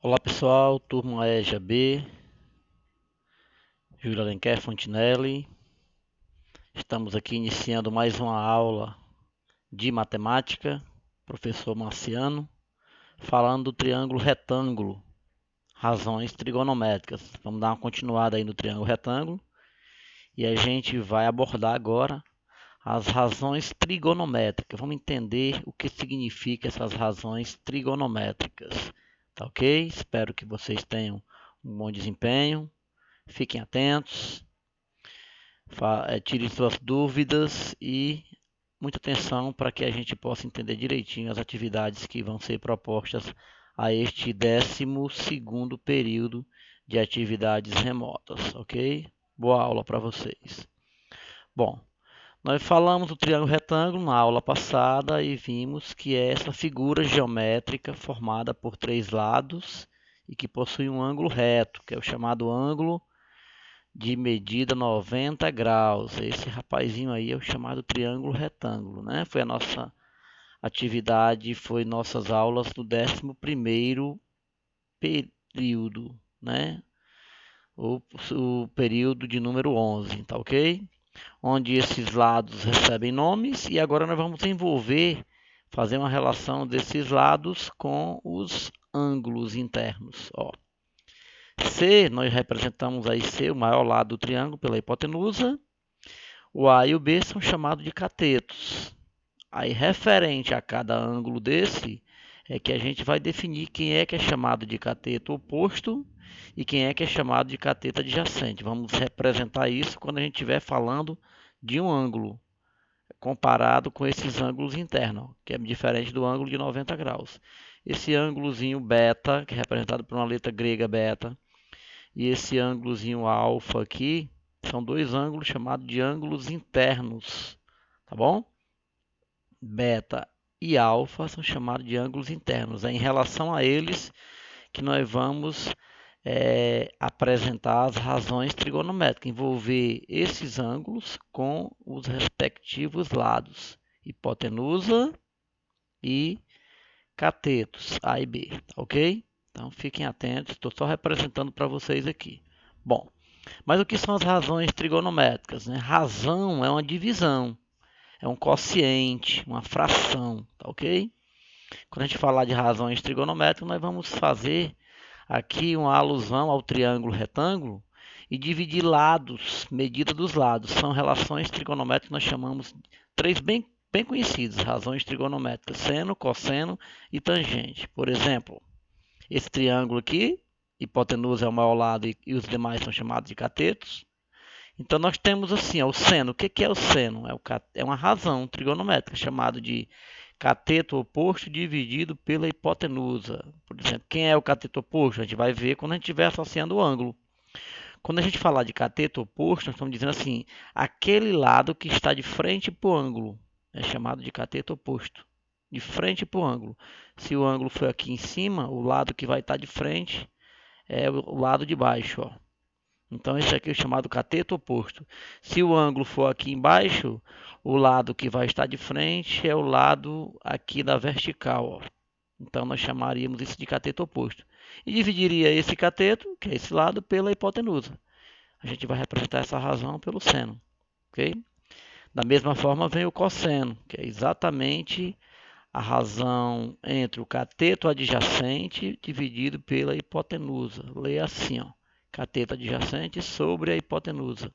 Olá pessoal, turma EJA B, Júlio Alenquer Fontinelli. Estamos aqui iniciando mais uma aula de matemática, professor Marciano, falando do triângulo retângulo, razões trigonométricas. Vamos dar uma continuada aí no triângulo retângulo e a gente vai abordar agora as razões trigonométricas. Vamos entender o que significa essas razões trigonométricas. Tá ok? Espero que vocês tenham um bom desempenho. Fiquem atentos, tirem suas dúvidas e muita atenção para que a gente possa entender direitinho as atividades que vão ser propostas a este 12º período de atividades remotas, ok? Boa aula para vocês. Bom, nós falamos do triângulo retângulo na aula passada e vimos que é essa figura geométrica formada por três lados e que possui um ângulo reto, que é o chamado ângulo de medida 90 graus. Esse rapazinho aí é o chamado triângulo retângulo, né? Foi a nossa atividade, foi nossas aulas do 11º período, né? O período de número 11, tá ok? Onde esses lados recebem nomes e agora nós vamos fazer uma relação desses lados com os ângulos internos, ó. C, nós representamos aí C, o maior lado do triângulo, pela hipotenusa. O A e o B são chamados de catetos. Aí, referente a cada ângulo desse, é que a gente vai definir quem é que é chamado de cateto oposto e quem é que é chamado de cateto adjacente. Vamos representar isso quando a gente estiver falando de um ângulo, comparado com esses ângulos internos, que é diferente do ângulo de 90 graus. Esse ângulozinho beta, que é representado por uma letra grega beta, e esse ângulozinho alfa aqui são dois ângulos chamados de ângulos internos, tá bom? Beta e alfa são chamados de ângulos internos. É em relação a eles que nós vamos apresentar as razões trigonométricas, envolver esses ângulos com os respectivos lados, hipotenusa e catetos, A e B, ok? Então fiquem atentos, estou só representando para vocês aqui. Bom, mas o que são as razões trigonométricas, né? Razão é uma divisão, é um quociente, uma fração, tá ok? Quando a gente falar de razões trigonométricas, nós vamos fazer aqui uma alusão ao triângulo retângulo e dividir lados, medida dos lados. São relações trigonométricas que nós chamamos três bem conhecidas, razões trigonométricas, seno, cosseno e tangente. Por exemplo, esse triângulo aqui, hipotenusa é o maior lado e os demais são chamados de catetos. Então nós temos assim, o seno. O que é o seno? É uma razão trigonométrica chamada de cateto oposto dividido pela hipotenusa. Por exemplo, quem é o cateto oposto? A gente vai ver quando a gente estiver associando o ângulo. Quando a gente falar de cateto oposto, nós estamos dizendo assim, aquele lado que está de frente para o ângulo é chamado de cateto oposto. De frente para o ângulo. Se o ângulo for aqui em cima, o lado que vai estar de frente é o lado de baixo, ó. Então, esse aqui é o chamado cateto oposto. Se o ângulo for aqui embaixo, o lado que vai estar de frente é o lado aqui da vertical, ó. Então, nós chamaríamos isso de cateto oposto. E dividiria esse cateto, que é esse lado, pela hipotenusa. A gente vai representar essa razão pelo seno, ok? Da mesma forma, vem o cosseno, que é exatamente a razão entre o cateto adjacente dividido pela hipotenusa. Leia assim, ó. Cateto adjacente sobre a hipotenusa.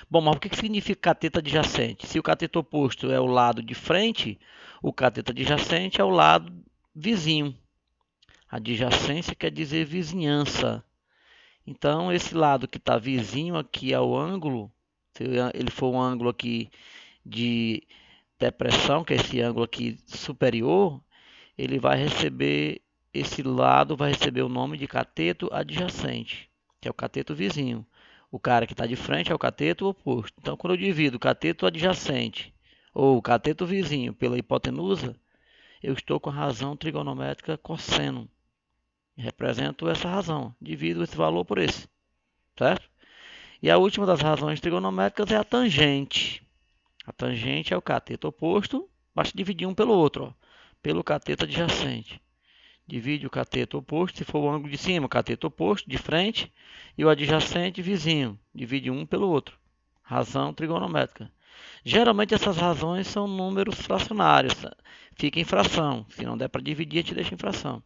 Bom, mas o que significa cateto adjacente? Se o cateto oposto é o lado de frente, o cateto adjacente é o lado vizinho. Adjacência quer dizer vizinhança. Então, esse lado que está vizinho aqui ao ângulo, se ele for um ângulo aqui de depressão, que é esse ângulo aqui superior, ele vai receber, esse lado vai receber o nome de cateto adjacente, que é o cateto vizinho. O cara que está de frente é o cateto oposto. Então, quando eu divido o cateto adjacente ou o cateto vizinho pela hipotenusa, eu estou com a razão trigonométrica cosseno. Represento essa razão, divido esse valor por esse, certo? E a última das razões trigonométricas é a tangente. A tangente é o cateto oposto, basta dividir um pelo outro, ó, pelo cateto adjacente. divide o cateto oposto, se for o ângulo de cima, o cateto oposto, de frente, e o adjacente vizinho, divide um pelo outro. Razão trigonométrica. Geralmente essas razões são números fracionários, fica em fração. Se não der para dividir, a gente deixa em fração.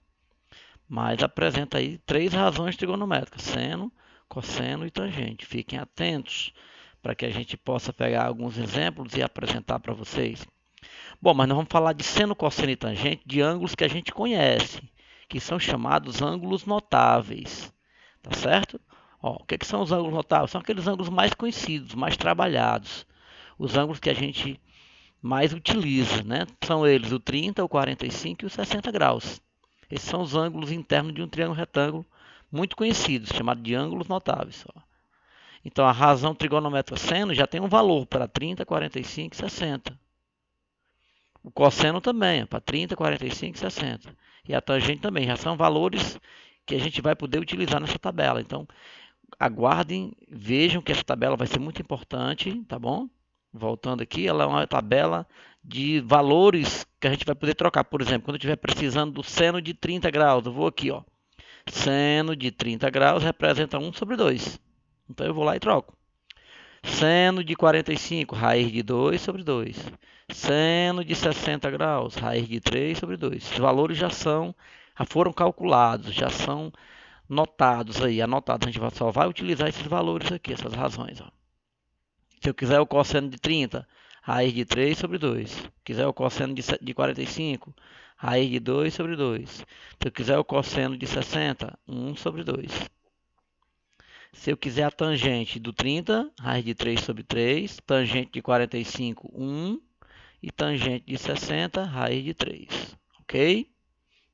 Mas apresenta aí 3 razões trigonométricas: seno, cosseno e tangente. Fiquem atentos para que a gente possa pegar alguns exemplos e apresentar para vocês. Bom, mas nós vamos falar de seno, cosseno e tangente de ângulos que a gente conhece, que são chamados ângulos notáveis. Tá certo? Ó, o que são os ângulos notáveis? São aqueles ângulos mais conhecidos, mais trabalhados. Os ângulos que a gente mais utiliza, né? São eles o 30, o 45 e o 60 graus. Esses são os ângulos internos de um triângulo retângulo muito conhecidos, chamados de ângulos notáveis. Ó. Então, a razão trigonométrica seno já tem um valor para 30, 45 e 60. O cosseno também, para 30, 45 e 60. E a tangente também. Já são valores que a gente vai poder utilizar nessa tabela. Então, aguardem, vejam que essa tabela vai ser muito importante, tá bom? Voltando aqui, ela é uma tabela de valores que a gente vai poder trocar. Por exemplo, quando eu estiver precisando do seno de 30 graus, eu vou aqui, ó. Seno de 30 graus representa 1 sobre 2. Então eu vou lá e troco. Seno de 45, raiz de 2 sobre 2. Seno de 60 graus, raiz de 3 sobre 2. Os valores já foram calculados, já são notados aí, anotados. A gente só vai utilizar esses valores aqui, essas razões. Ó. Se eu quiser o cosseno de 30, raiz de 3 sobre 2. Se quiser o cosseno de 45, raiz de 2 sobre 2. Se eu quiser o cosseno de 60, 1 sobre 2. Se eu quiser a tangente do 30, raiz de 3 sobre 3. Tangente de 45, 1. E tangente de 60, raiz de 3. Ok?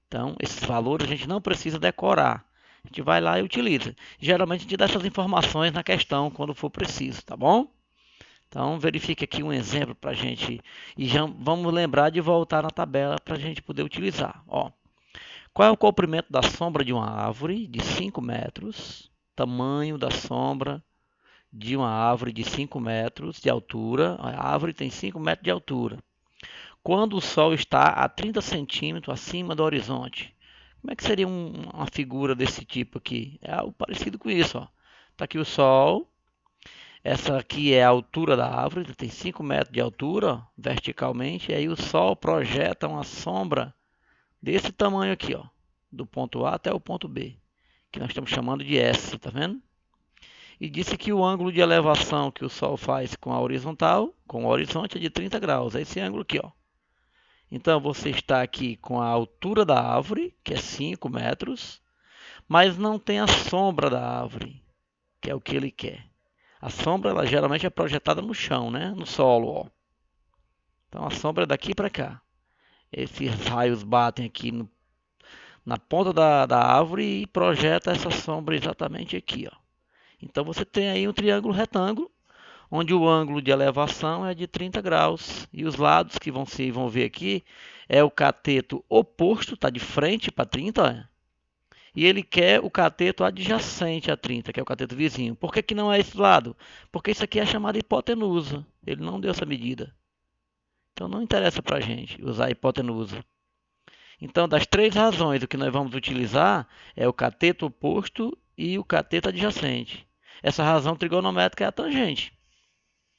Então, esses valores a gente não precisa decorar. A gente vai lá e utiliza. Geralmente a gente dá essas informações na questão quando for preciso, tá bom? Então, verifique aqui um exemplo para a gente. E já vamos lembrar de voltar na tabela para a gente poder utilizar. Ó, qual é o comprimento da sombra de uma árvore de 5 metros? Tamanho da sombra de uma árvore de 5 metros de altura. A árvore tem 5 metros de altura. Quando o Sol está a 30 centímetros acima do horizonte. Como é que seria uma figura desse tipo aqui? É algo parecido com isso. Está aqui o Sol. Essa aqui é a altura da árvore, tem 5 metros de altura, verticalmente, e aí o Sol projeta uma sombra desse tamanho aqui, ó, do ponto A até o ponto B, que nós estamos chamando de S, tá vendo? E disse que o ângulo de elevação que o Sol faz com a horizontal, com o horizonte, é de 30 graus, é esse ângulo aqui, ó. Então você está aqui com a altura da árvore, que é 5 metros, mas não tem a sombra da árvore, que é o que ele quer. A sombra ela geralmente é projetada no chão, né? No solo, ó. Então a sombra é daqui para cá. Esses raios batem aqui na ponta da árvore e projeta essa sombra exatamente aqui, ó. Então você tem aí um triângulo retângulo, onde o ângulo de elevação é de 30 graus. E os lados que vão ver aqui é o cateto oposto, está de frente para 30, ó. E ele quer o cateto adjacente a 30, que é o cateto vizinho. Por que não é esse lado? Porque isso aqui é chamada hipotenusa. Ele não deu essa medida. Então não interessa para a gente usar a hipotenusa. Então, das 3 razões, o que nós vamos utilizar é o cateto oposto e o cateto adjacente. Essa razão trigonométrica é a tangente.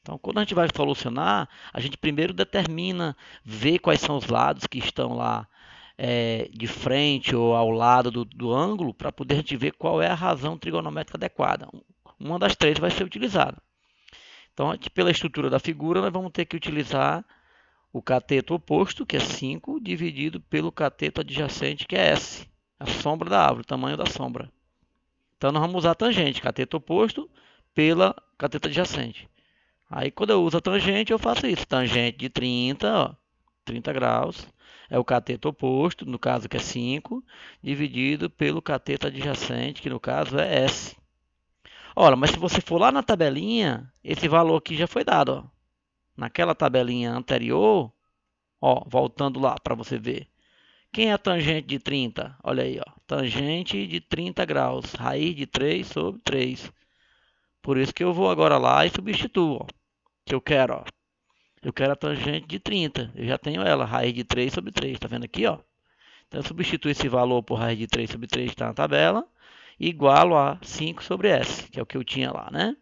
Então, quando a gente vai solucionar, a gente primeiro determina, vê quais são os lados que estão lá de frente ou ao lado do ângulo, para poder a gente ver qual é a razão trigonométrica adequada. Uma das 3 vai ser utilizada. Então, pela estrutura da figura, nós vamos ter que utilizar o cateto oposto, que é 5, dividido pelo cateto adjacente, que é S, a sombra da árvore, o tamanho da sombra. Então, nós vamos usar a tangente, cateto oposto pela cateto adjacente. Aí, quando eu uso a tangente, eu faço isso. Tangente de 30, ó, 30 graus, é o cateto oposto, no caso que é 5, dividido pelo cateto adjacente, que no caso é S. Olha, mas se você for lá na tabelinha, esse valor aqui já foi dado, ó. Naquela tabelinha anterior, ó, voltando lá para você ver. Quem é a tangente de 30? Olha aí, ó, tangente de 30 graus, raiz de 3 sobre 3. Por isso que eu vou agora lá e substituo, ó, que eu quero, ó. Eu quero a tangente de 30. Eu já tenho ela, raiz de 3 sobre 3. Tá vendo aqui, ó? Então eu substituo esse valor por raiz de 3 sobre 3 que está na tabela, igualo a 5 sobre S, que é o que eu tinha lá, né?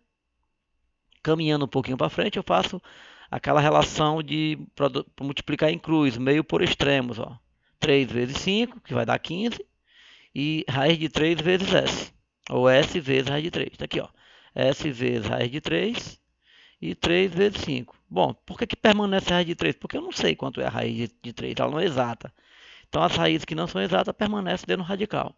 Caminhando um pouquinho para frente, eu faço aquela relação de multiplicar em cruz, meio por extremos, ó. 3 vezes 5, que vai dar 15, e raiz de 3 vezes S, ou S vezes raiz de 3. Está aqui, ó. S vezes raiz de 3 e 3 vezes 5. Bom, por que permanece a raiz de 3? Porque eu não sei quanto é a raiz de 3, ela não é exata. Então as raízes que não são exatas permanecem dentro do radical.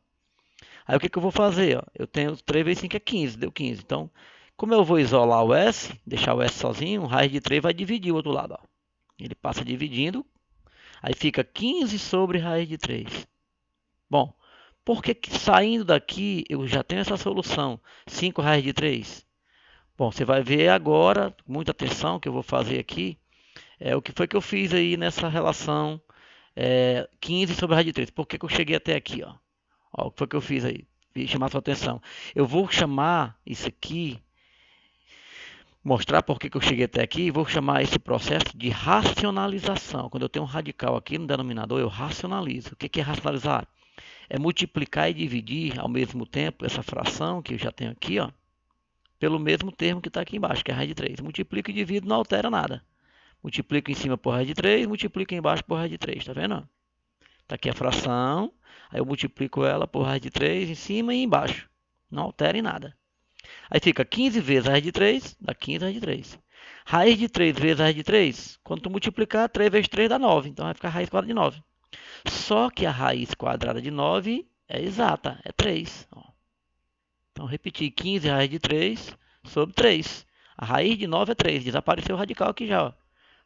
Aí o que eu vou fazer? Ó? Eu tenho 3 vezes 5 é 15, deu 15. Então, como eu vou isolar o S, deixar o S sozinho, raiz de 3 vai dividir o outro lado. Ó. Ele passa dividindo, aí fica 15 sobre raiz de 3. Bom, por que saindo daqui eu já tenho essa solução? 5 raiz de 3. Bom, você vai ver agora, muita atenção que eu vou fazer aqui, o que foi que eu fiz aí nessa relação 15 sobre raiz de 3. Por que eu cheguei até aqui? Ó? Ó, o que foi que eu fiz aí? Chamar sua atenção. Eu vou chamar isso aqui, mostrar por que eu cheguei até aqui, e vou chamar esse processo de racionalização. Quando eu tenho um radical aqui no denominador, eu racionalizo. O que é racionalizar? É multiplicar e dividir ao mesmo tempo essa fração que eu já tenho aqui, ó, pelo mesmo termo que está aqui embaixo, que é raiz de 3. Multiplico e divido, não altera nada. Multiplico em cima por raiz de 3, multiplico embaixo por raiz de 3, tá vendo? Está aqui a fração, aí eu multiplico ela por raiz de 3 em cima e embaixo. Não altera em nada. Aí fica 15 vezes a raiz de 3, dá 15 raiz de 3. Raiz de 3 vezes a raiz de 3, quando tu multiplicar, 3 vezes 3 dá 9. Então vai ficar a raiz quadrada de 9. Só que a raiz quadrada de 9 é exata, é 3. Ó. Então repetir, 15 raiz de 3 sobre 3. A raiz de 9 é 3, desapareceu o radical aqui já, ó,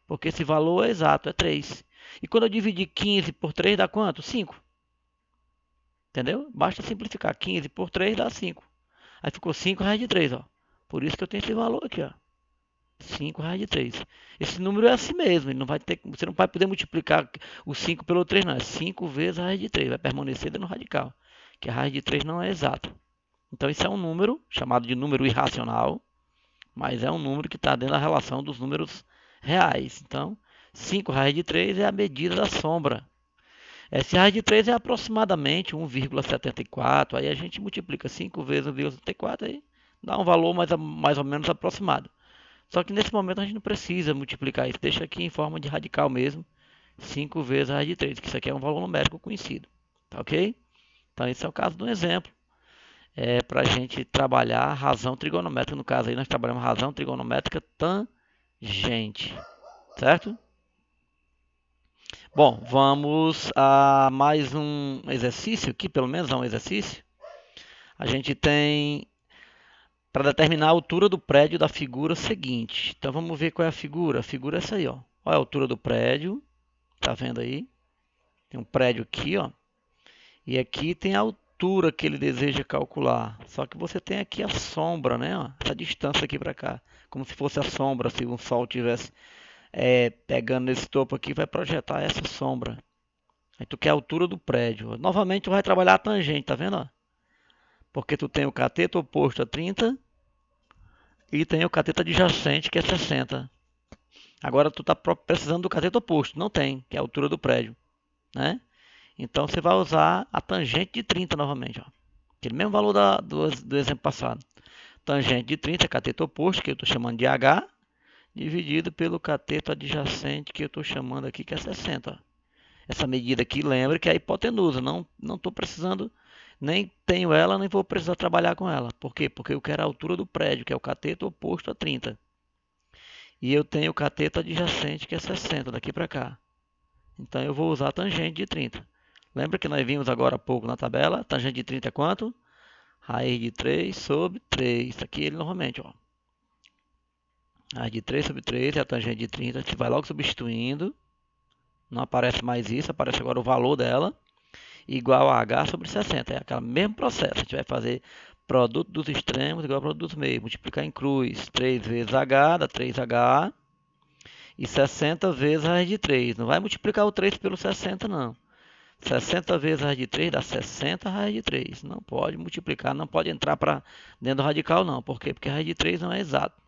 porque esse valor é exato, é 3. E quando eu dividir 15 por 3 dá quanto? 5. Entendeu? Basta simplificar. 15 por 3 dá 5. Aí ficou 5 raiz de 3, ó. Por isso que eu tenho esse valor aqui, ó. 5 raiz de 3. Esse número é assim mesmo. Ele não vai ter, você não vai poder multiplicar o 5 pelo 3, não. É 5 vezes a raiz de 3. Vai permanecer dentro do radical. Que a raiz de 3 não é exata. Então, isso é um número chamado de número irracional. Mas é um número que está dentro da relação dos números reais. Então, 5 raiz de 3 é a medida da sombra. Esse raiz de 3 é aproximadamente 1,74. Aí a gente multiplica 5 vezes 1,74, aí dá um valor mais ou menos aproximado. Só que nesse momento a gente não precisa multiplicar isso. Deixa aqui em forma de radical mesmo. 5 vezes a raiz de 3, que isso aqui é um valor numérico conhecido. Tá ok? Então esse é o caso de um exemplo. Para a gente trabalhar a razão trigonométrica. No caso aí nós trabalhamos razão trigonométrica tangente. Certo? Bom, vamos a mais um exercício aqui, pelo menos um exercício. A gente tem para determinar a altura do prédio da figura seguinte. Então vamos ver qual é a figura. A figura é essa aí, ó. Olha a altura do prédio. Tá vendo aí? Tem um prédio aqui, ó. E aqui tem a altura que ele deseja calcular. Só que você tem aqui a sombra, né? Ó, essa distância aqui para cá. Como se fosse a sombra, se o sol tivesse pegando nesse topo aqui, vai projetar essa sombra. Aí tu quer a altura do prédio. Novamente tu vai trabalhar a tangente, tá vendo? Ó? Porque tu tem o cateto oposto a 30 e tem o cateto adjacente que é 60. Agora tu está precisando do cateto oposto, não tem, que é a altura do prédio, né? Então você vai usar a tangente de 30 novamente, ó. Aquele mesmo valor do exemplo passado. Tangente de 30 é cateto oposto, que eu estou chamando de H, dividido pelo cateto adjacente, que eu estou chamando aqui, que é 60. Ó. Essa medida aqui, lembra que é a hipotenusa. Não estou precisando, nem tenho ela, nem vou precisar trabalhar com ela. Por quê? Porque eu quero a altura do prédio, que é o cateto oposto a 30. E eu tenho o cateto adjacente, que é 60, daqui para cá. Então eu vou usar a tangente de 30. Lembra que nós vimos agora há pouco na tabela? Tangente de 30 é quanto? Raiz de 3 sobre 3. Aqui ele novamente, ó. Raiz de 3 sobre 3 é a tangente de 30. A gente vai logo substituindo. Não aparece mais isso, aparece agora o valor dela. Igual a H sobre 60. É aquele mesmo processo. A gente vai fazer produto dos extremos igual a produto dos meios. Multiplicar em cruz. 3 vezes H dá 3H. E 60 vezes a raiz de 3. Não vai multiplicar o 3 pelo 60, não. 60 vezes a raiz de 3 dá 60 raiz de 3. Não pode multiplicar, não pode entrar para dentro do radical, não. Por quê? Porque a raiz de 3 não é exato.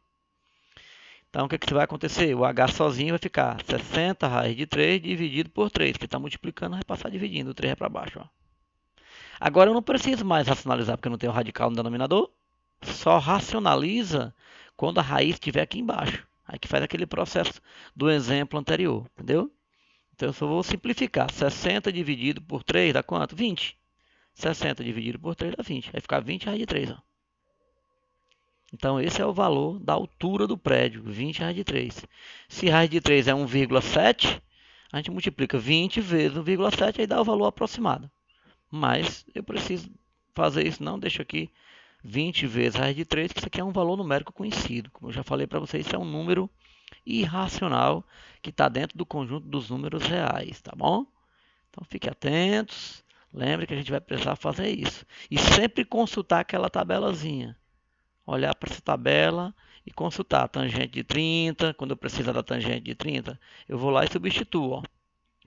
Então, o que, que vai acontecer? O H sozinho vai ficar 60 raiz de 3 dividido por 3, que está multiplicando, vai passar dividindo, o 3 é para baixo. Ó. Agora eu não preciso mais racionalizar, porque eu não tenho radical no denominador. Só racionaliza quando a raiz estiver aqui embaixo. Aí que faz aquele processo do exemplo anterior, entendeu? Então eu só vou simplificar. 60 dividido por 3 dá quanto? 20. 60 dividido por 3 dá 20. Vai ficar 20 raiz de 3. Ó. Então esse é o valor da altura do prédio, 20 raiz de 3. Se raiz de 3 é 1,7, a gente multiplica 20 vezes 1,7 e dá o valor aproximado. Mas eu preciso fazer isso não, deixo aqui 20 vezes raiz de 3, que isso aqui é um valor numérico conhecido. Como eu já falei para vocês, isso é um número irracional que está dentro do conjunto dos números reais, tá bom? Então fiquem atentos, lembre que a gente vai precisar fazer isso. E sempre consultar aquela tabelazinha. Olhar para essa tabela e consultar a tangente de 30, quando eu precisar da tangente de 30, eu vou lá e substituo,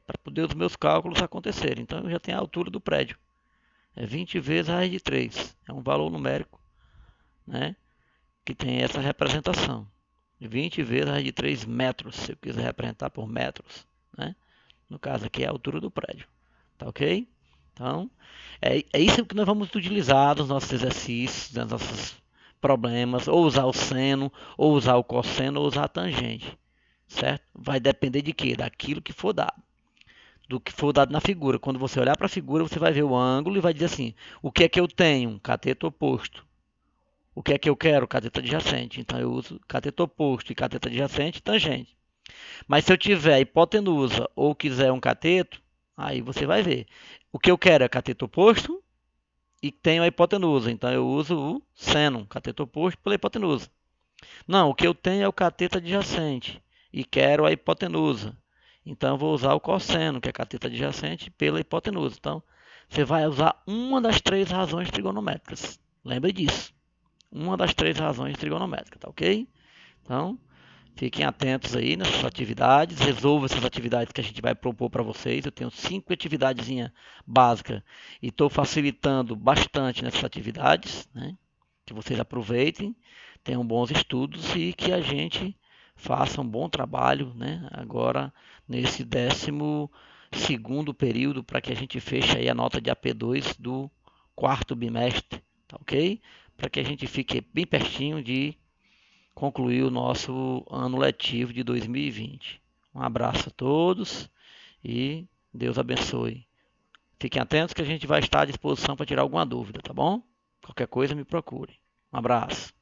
para poder os meus cálculos acontecerem. Então eu já tenho a altura do prédio. É 20 vezes a raiz de 3. É um valor numérico, né, que tem essa representação. 20 vezes a raiz de 3 metros, se eu quiser representar por metros. Né? No caso aqui é a altura do prédio. Tá ok? Então, é isso que nós vamos utilizar nos nossos exercícios, nos nossos problemas, ou usar o seno, ou usar o cosseno, ou usar a tangente. Certo? Vai depender de quê? Daquilo que for dado. Do que for dado na figura. Quando você olhar para a figura, você vai ver o ângulo e vai dizer assim: o que é que eu tenho? Cateto oposto. O que é que eu quero? Cateto adjacente. Então eu uso cateto oposto e cateto adjacente e tangente. Mas se eu tiver hipotenusa ou quiser um cateto, aí você vai ver. O que eu quero é cateto oposto e tenho a hipotenusa. Então eu uso o seno, cateto oposto pela hipotenusa. Não, o que eu tenho é o cateto adjacente e quero a hipotenusa. Então eu vou usar o cosseno, que é cateto adjacente, pela hipotenusa. Então você vai usar uma das três razões trigonométricas. Lembre disso. Uma das três razões trigonométricas, tá ok? Então, fiquem atentos aí nessas atividades, resolvam essas atividades que a gente vai propor para vocês. Eu tenho 5 atividades básicas e estou facilitando bastante nessas atividades, né? Que vocês aproveitem, tenham bons estudos e que a gente faça um bom trabalho, né? Agora nesse 12º período para que a gente feche aí a nota de AP2 do quarto bimestre, tá ok? Para que a gente fique bem pertinho de concluir o nosso ano letivo de 2020. Um abraço a todos e Deus abençoe. Fiquem atentos que a gente vai estar à disposição para tirar alguma dúvida, tá bom? Qualquer coisa me procure. Um abraço.